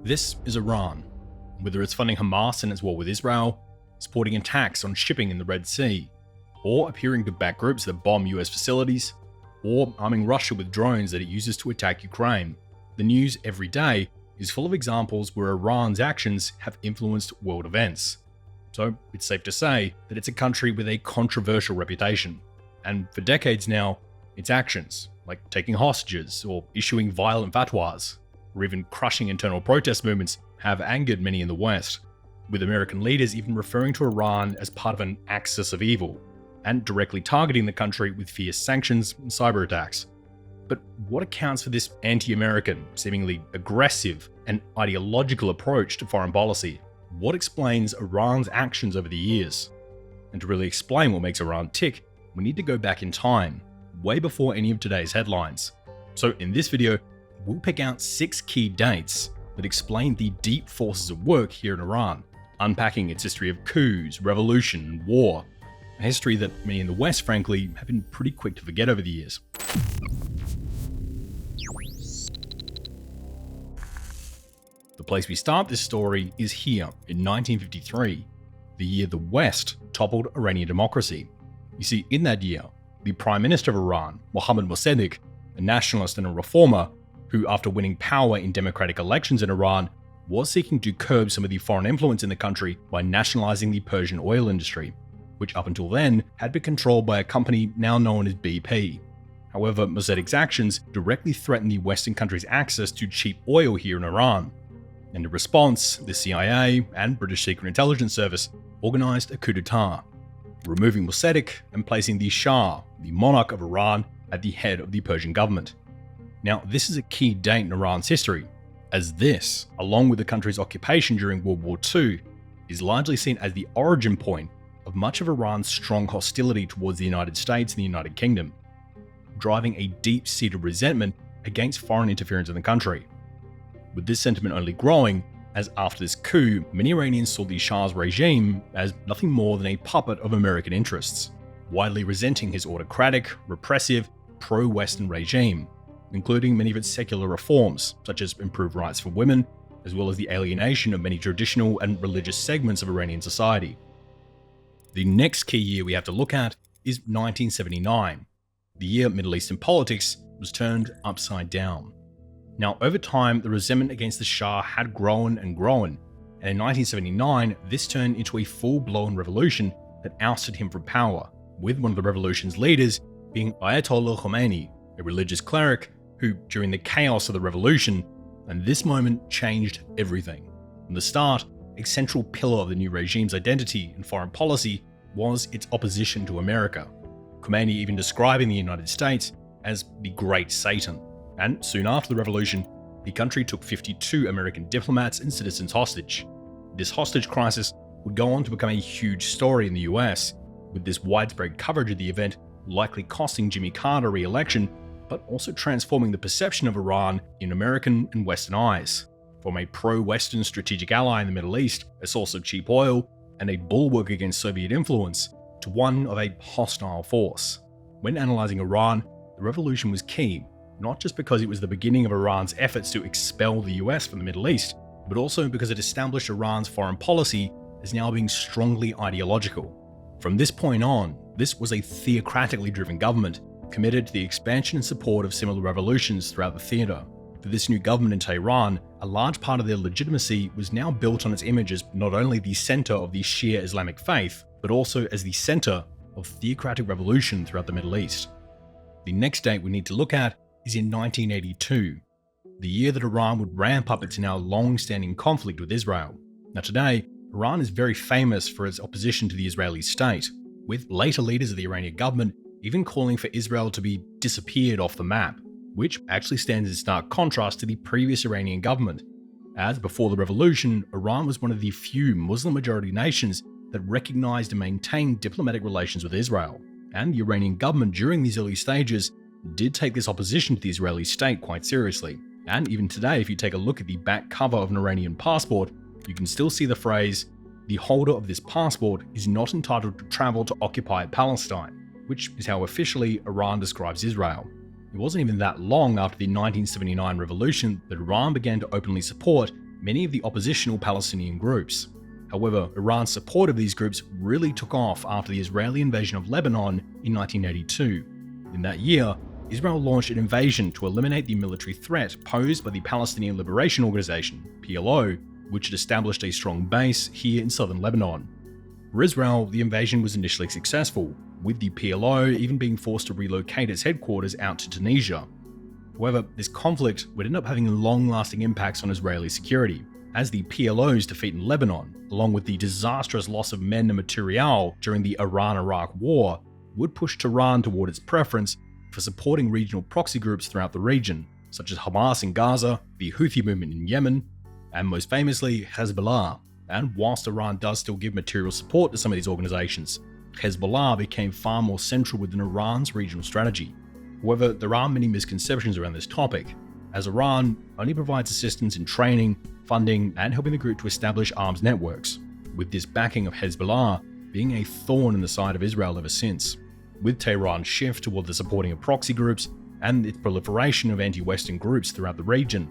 This is Iran. Whether it's funding Hamas in its war with Israel, supporting attacks on shipping in the Red Sea, or appearing to back groups that bomb US facilities, or arming Russia with drones that it uses to attack Ukraine, the news every day is full of examples where Iran's actions have influenced world events. So it's safe to say that it's a country with a controversial reputation. And for decades now, its actions, like taking hostages or issuing violent fatwas, or even crushing internal protest movements, have angered many in the West, with American leaders even referring to Iran as part of an axis of evil, and directly targeting the country with fierce sanctions and cyber attacks. But what accounts for this anti-American, seemingly aggressive and ideological approach to foreign policy? What explains Iran's actions over the years? And to really explain what makes Iran tick, we need to go back in time, way before any of today's headlines. So in this video, we'll pick out 6 key dates that explain the deep forces at work here in Iran, unpacking its history of coups, revolution, and war, a history that many in the West, frankly, have been pretty quick to forget over the years. The place we start this story is here in 1953, the year the West toppled Iranian democracy. You see, in that year, the Prime Minister of Iran, Mohammad Mossadegh, a nationalist and a reformer, who after winning power in democratic elections in Iran, was seeking to curb some of the foreign influence in the country by nationalizing the Persian oil industry, which up until then had been controlled by a company now known as BP. However, Mossadegh's actions directly threatened the Western country's access to cheap oil here in Iran. And in response, the CIA and British Secret Intelligence Service organized a coup d'etat, removing Mossadegh and placing the Shah, the monarch of Iran, at the head of the Persian government. Now, this is a key date in Iran's history, as this, along with the country's occupation during World War II, is largely seen as the origin point of much of Iran's strong hostility towards the United States and the United Kingdom, driving a deep-seated resentment against foreign interference in the country. With this sentiment only growing, as after this coup, many Iranians saw the Shah's regime as nothing more than a puppet of American interests, widely resenting his autocratic, repressive, pro-Western regime, including many of its secular reforms, such as improved rights for women, as well as the alienation of many traditional and religious segments of Iranian society. The next key year we have to look at is 1979, the year Middle Eastern politics was turned upside down. Now, over time, the resentment against the Shah had grown and grown, and in 1979, this turned into a full-blown revolution that ousted him from power, with one of the revolution's leaders being Ayatollah Khomeini, a religious cleric who, during the chaos of the revolution, and this moment changed everything. From the start, a central pillar of the new regime's identity and foreign policy was its opposition to America, Khomeini even describing the United States as the Great Satan. And soon after the revolution, the country took 52 American diplomats and citizens hostage. This hostage crisis would go on to become a huge story in the US, with this widespread coverage of the event likely costing Jimmy Carter re-election, but also transforming the perception of Iran in American and Western eyes, from a pro-Western strategic ally in the Middle East, a source of cheap oil, and a bulwark against Soviet influence, to one of a hostile force. When analyzing Iran, the revolution was key, not just because it was the beginning of Iran's efforts to expel the US from the Middle East, but also because it established Iran's foreign policy as now being strongly ideological. From this point on, this was a theocratically driven government committed to the expansion and support of similar revolutions throughout the theater. For this new government in Tehran, a large part of their legitimacy was now built on its image as not only the center of the Shia Islamic faith, but also as the center of theocratic revolution throughout the Middle East. The next date we need to look at is in 1982, the year that Iran would ramp up its now long-standing conflict with Israel. Now today, Iran is very famous for its opposition to the Israeli state, with later leaders of the Iranian government even calling for Israel to be disappeared off the map, which actually stands in stark contrast to the previous Iranian government, as before the revolution, Iran was one of the few Muslim-majority nations that recognized and maintained diplomatic relations with Israel, and the Iranian government during these early stages did take this opposition to the Israeli state quite seriously. And even today, if you take a look at the back cover of an Iranian passport, you can still see the phrase, "The holder of this passport is not entitled to travel to occupied Palestine," which is how officially Iran describes Israel. It wasn't even that long after the 1979 revolution that Iran began to openly support many of the oppositional Palestinian groups. However, Iran's support of these groups really took off after the Israeli invasion of Lebanon in 1982. In that year, Israel launched an invasion to eliminate the military threat posed by the Palestinian Liberation Organization, PLO, which had established a strong base here in southern Lebanon. For Israel, the invasion was initially successful, with the PLO even being forced to relocate its headquarters out to Tunisia. However, this conflict would end up having long-lasting impacts on Israeli security, as the PLO's defeat in Lebanon, along with the disastrous loss of men and material during the Iran-Iraq War, would push Tehran toward its preference for supporting regional proxy groups throughout the region, such as Hamas in Gaza, the Houthi movement in Yemen, and most famously, Hezbollah. And whilst Iran does still give material support to some of these organizations, Hezbollah became far more central within Iran's regional strategy. However, there are many misconceptions around this topic, as Iran only provides assistance in training, funding, and helping the group to establish arms networks, with this backing of Hezbollah being a thorn in the side of Israel ever since. With Tehran's shift toward the supporting of proxy groups and its proliferation of anti-Western groups throughout the region,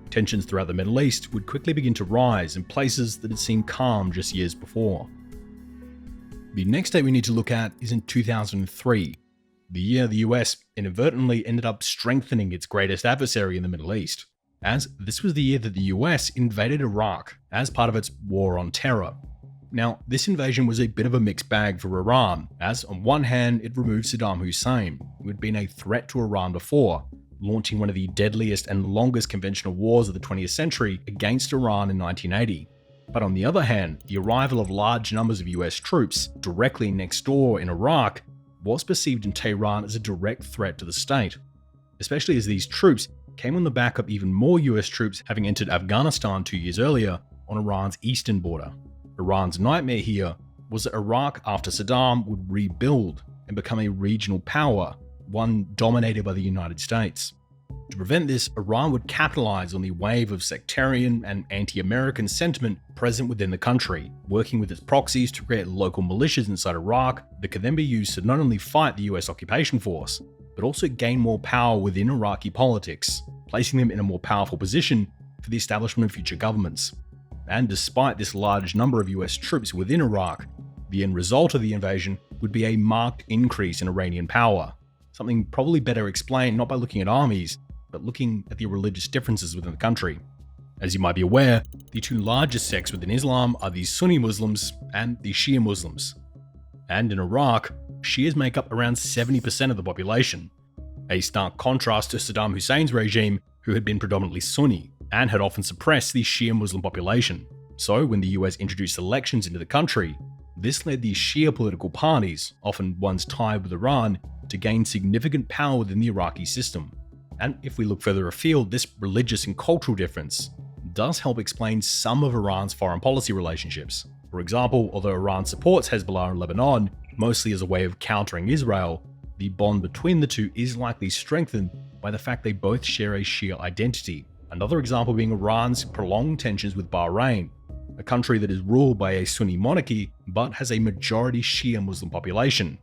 tensions throughout the Middle East would quickly begin to rise in places that had seemed calm just years before. The next date we need to look at is in 2003, the year the US inadvertently ended up strengthening its greatest adversary in the Middle East, as this was the year that the US invaded Iraq as part of its war on terror. Now, this invasion was a bit of a mixed bag for Iran, as on one hand it removed Saddam Hussein, who had been a threat to Iran before, launching one of the deadliest and longest conventional wars of the 20th century against Iran in 1980. But on the other hand, the arrival of large numbers of US troops directly next door in Iraq was perceived in Tehran as a direct threat to the state, especially as these troops came on the back of even more US troops having entered Afghanistan 2 years earlier on Iran's eastern border. Iran's nightmare here was that Iraq, after Saddam, would rebuild and become a regional power, one dominated by the United States. To prevent this, Iran would capitalize on the wave of sectarian and anti-American sentiment present within the country, working with its proxies to create local militias inside Iraq that could then be used to not only fight the US occupation force, but also gain more power within Iraqi politics, placing them in a more powerful position for the establishment of future governments. And despite this large number of US troops within Iraq, the end result of the invasion would be a marked increase in Iranian power, something probably better explained not by looking at armies, but looking at the religious differences within the country. As you might be aware, the two largest sects within Islam are the Sunni Muslims and the Shia Muslims. And in Iraq, Shias make up around 70% of the population, a stark contrast to Saddam Hussein's regime, who had been predominantly Sunni and had often suppressed the Shia Muslim population. So when the US introduced elections into the country, this led the Shia political parties, often ones tied with Iran, to gain significant power within the Iraqi system. And if we look further afield, this religious and cultural difference does help explain some of Iran's foreign policy relationships. For example, although Iran supports Hezbollah in Lebanon, mostly as a way of countering Israel, the bond between the two is likely strengthened by the fact they both share a Shia identity. Another example being Iran's prolonged tensions with Bahrain, a country that is ruled by a Sunni monarchy but has a majority Shia Muslim population.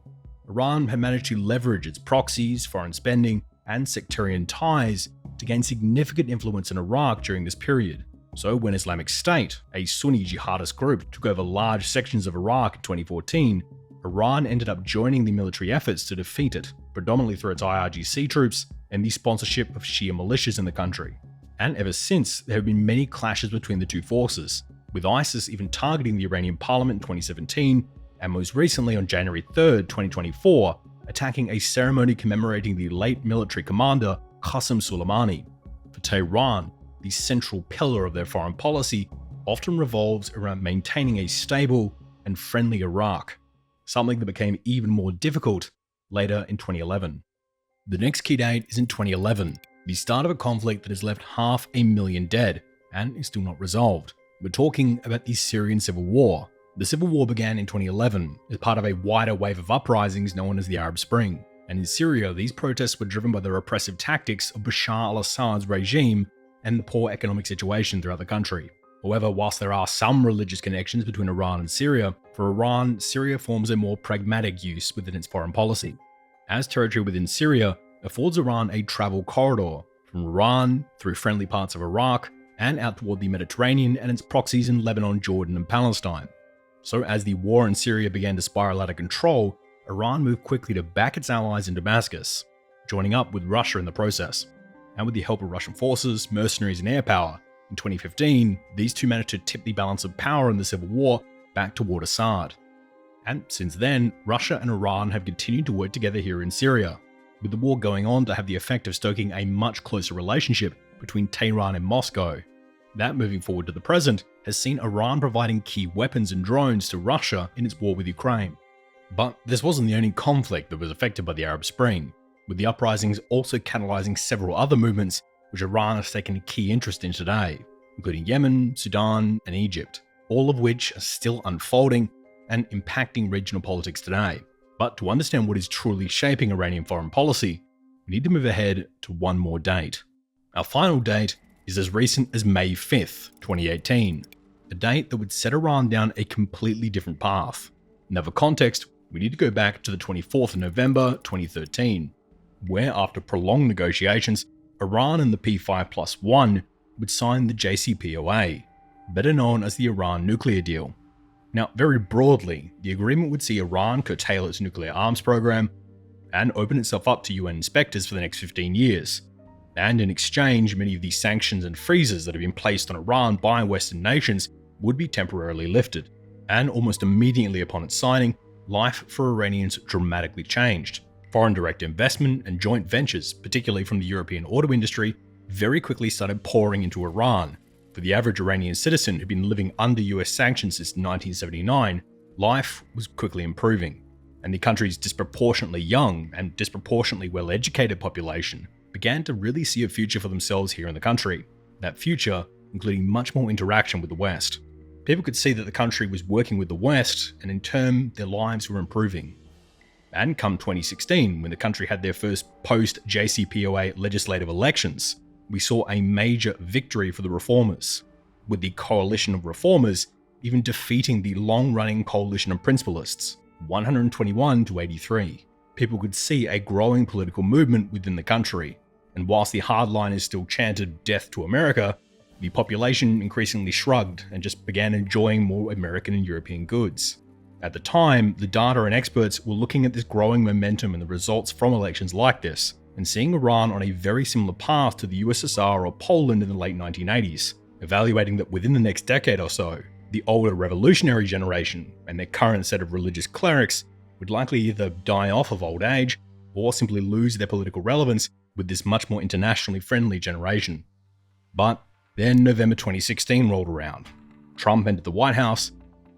Iran had managed to leverage its proxies, foreign spending, and sectarian ties to gain significant influence in Iraq during this period. So when Islamic State, a Sunni jihadist group, took over large sections of Iraq in 2014, Iran ended up joining the military efforts to defeat it, predominantly through its IRGC troops and the sponsorship of Shia militias in the country. And ever since, there have been many clashes between the two forces, with ISIS even targeting the Iranian parliament in 2017, and most recently on January 3rd, 2024, attacking a ceremony commemorating the late military commander Qasem Soleimani. For Tehran, the central pillar of their foreign policy often revolves around maintaining a stable and friendly Iraq, something that became even more difficult later in 2011. The next key date is in 2011, the start of a conflict that has left 500,000 dead and is still not resolved. We're talking about the Syrian Civil War. The Civil War began in 2011 as part of a wider wave of uprisings known as the Arab Spring. And in Syria, these protests were driven by the repressive tactics of Bashar al-Assad's regime and the poor economic situation throughout the country. However, whilst there are some religious connections between Iran and Syria, for Iran, Syria forms a more pragmatic use within its foreign policy, as territory within Syria affords Iran a travel corridor from Iran through friendly parts of Iraq and out toward the Mediterranean and its proxies in Lebanon, Jordan, and Palestine. So as the war in Syria began to spiral out of control, Iran moved quickly to back its allies in Damascus, joining up with Russia in the process. And with the help of Russian forces, mercenaries, and air power, in 2015, these two managed to tip the balance of power in the civil war back toward Assad. And since then, Russia and Iran have continued to work together here in Syria, with the war going on to have the effect of stoking a much closer relationship between Tehran and Moscow. That, moving forward to the present, has seen Iran providing key weapons and drones to Russia in its war with Ukraine. But this wasn't the only conflict that was affected by the Arab Spring, with the uprisings also catalyzing several other movements which Iran has taken a key interest in today, including Yemen, Sudan, and Egypt, all of which are still unfolding and impacting regional politics today. But to understand what is truly shaping Iranian foreign policy, we need to move ahead to one more date. Our final date is as recent as May 5th, 2018, a date that would set Iran down a completely different path. Now for context, we need to go back to the 24th of November 2013, where after prolonged negotiations, Iran and the P5+1 would sign the JCPOA, better known as the Iran nuclear deal. Now, very broadly, the agreement would see Iran curtail its nuclear arms program and open itself up to UN inspectors for the next 15 years. And in exchange, many of the sanctions and freezes that have been placed on Iran by Western nations would be temporarily lifted. And almost immediately upon its signing, life for Iranians dramatically changed. Foreign direct investment and joint ventures, particularly from the European auto industry, very quickly started pouring into Iran. For the average Iranian citizen who'd been living under US sanctions since 1979, life was quickly improving, and the country's disproportionately young and disproportionately well-educated population began to really see a future for themselves here in the country. That future including much more interaction with the West. People could see that the country was working with the West, and in turn, their lives were improving. And come 2016, when the country had their first post-JCPOA legislative elections, we saw a major victory for the reformers, with the coalition of reformers even defeating the long-running coalition of principalists, 121 to 83. People could see a growing political movement within the country, and whilst the hardliners still chanted "Death to America," the population increasingly shrugged and just began enjoying more American and European goods. At the time, the data and experts were looking at this growing momentum and the results from elections like this, and seeing Iran on a very similar path to the USSR or Poland in the late 1980s, evaluating that within the next decade or so, the older revolutionary generation and their current set of religious clerics would likely either die off of old age or simply lose their political relevance with this much more internationally friendly generation. But then November 2016 rolled around. Trump entered the White House,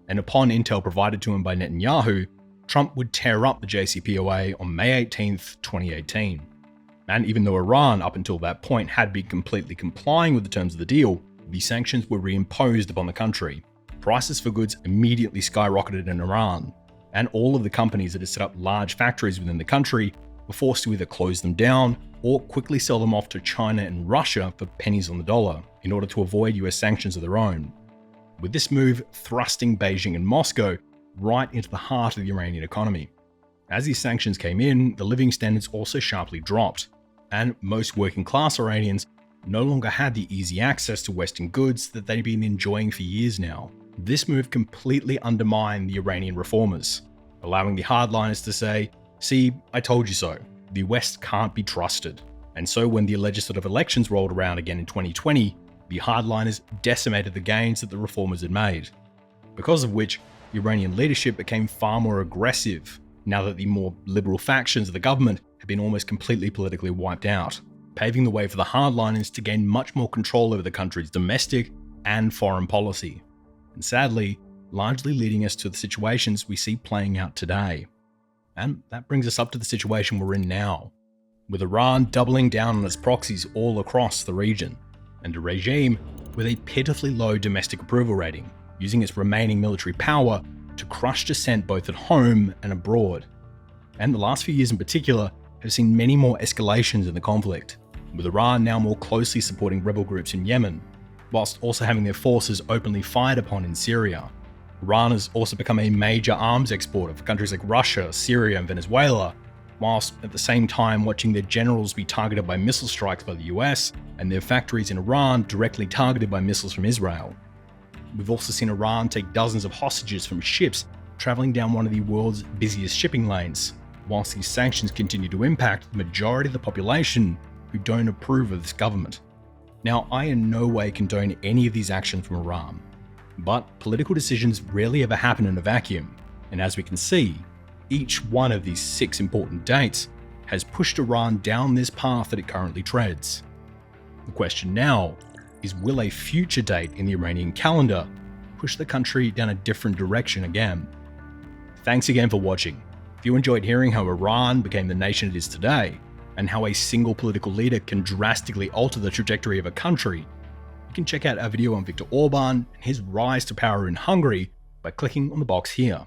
and upon intel provided to him by Netanyahu, Trump would tear up the JCPOA on May 18, 2018. And even though Iran up until that point had been completely complying with the terms of the deal, the sanctions were reimposed upon the country. Prices for goods immediately skyrocketed in Iran, and all of the companies that had set up large factories within the country were forced to either close them down or quickly sell them off to China and Russia for pennies on the dollar in order to avoid US sanctions of their own. With this move thrusting Beijing and Moscow right into the heart of the Iranian economy. As these sanctions came in, the living standards also sharply dropped, and most working class Iranians no longer had the easy access to Western goods that they'd been enjoying for years now. This move completely undermined the Iranian reformers, allowing the hardliners to say, "See, I told you so. The West can't be trusted." And so when the legislative elections rolled around again in 2020, the hardliners decimated the gains that the reformers had made. Because of which, Iranian leadership became far more aggressive now that the more liberal factions of the government had been almost completely politically wiped out, paving the way for the hardliners to gain much more control over the country's domestic and foreign policy. And sadly, largely leading us to the situations we see playing out today. And that brings us up to the situation we're in now, with Iran doubling down on its proxies all across the region, and a regime with a pitifully low domestic approval rating, using its remaining military power to crush dissent both at home and abroad. And the last few years in particular have seen many more escalations in the conflict, with Iran now more closely supporting rebel groups in Yemen, whilst also having their forces openly fired upon in Syria. Iran has also become a major arms exporter for countries like Russia, Syria, and Venezuela, whilst at the same time watching their generals be targeted by missile strikes by the US and their factories in Iran directly targeted by missiles from Israel. We've also seen Iran take dozens of hostages from ships travelling down one of the world's busiest shipping lanes, whilst these sanctions continue to impact the majority of the population who don't approve of this government. Now, I in no way condone any of these actions from Iran, but political decisions rarely ever happen in a vacuum, and as we can see, each one of these 6 important dates has pushed Iran down this path that it currently treads. The question now is, will a future date in the Iranian calendar push the country down a different direction again? Thanks again for watching. If you enjoyed hearing how Iran became the nation it is today, and how a single political leader can drastically alter the trajectory of a country, you can check out our video on Viktor Orban and his rise to power in Hungary by clicking on the box here.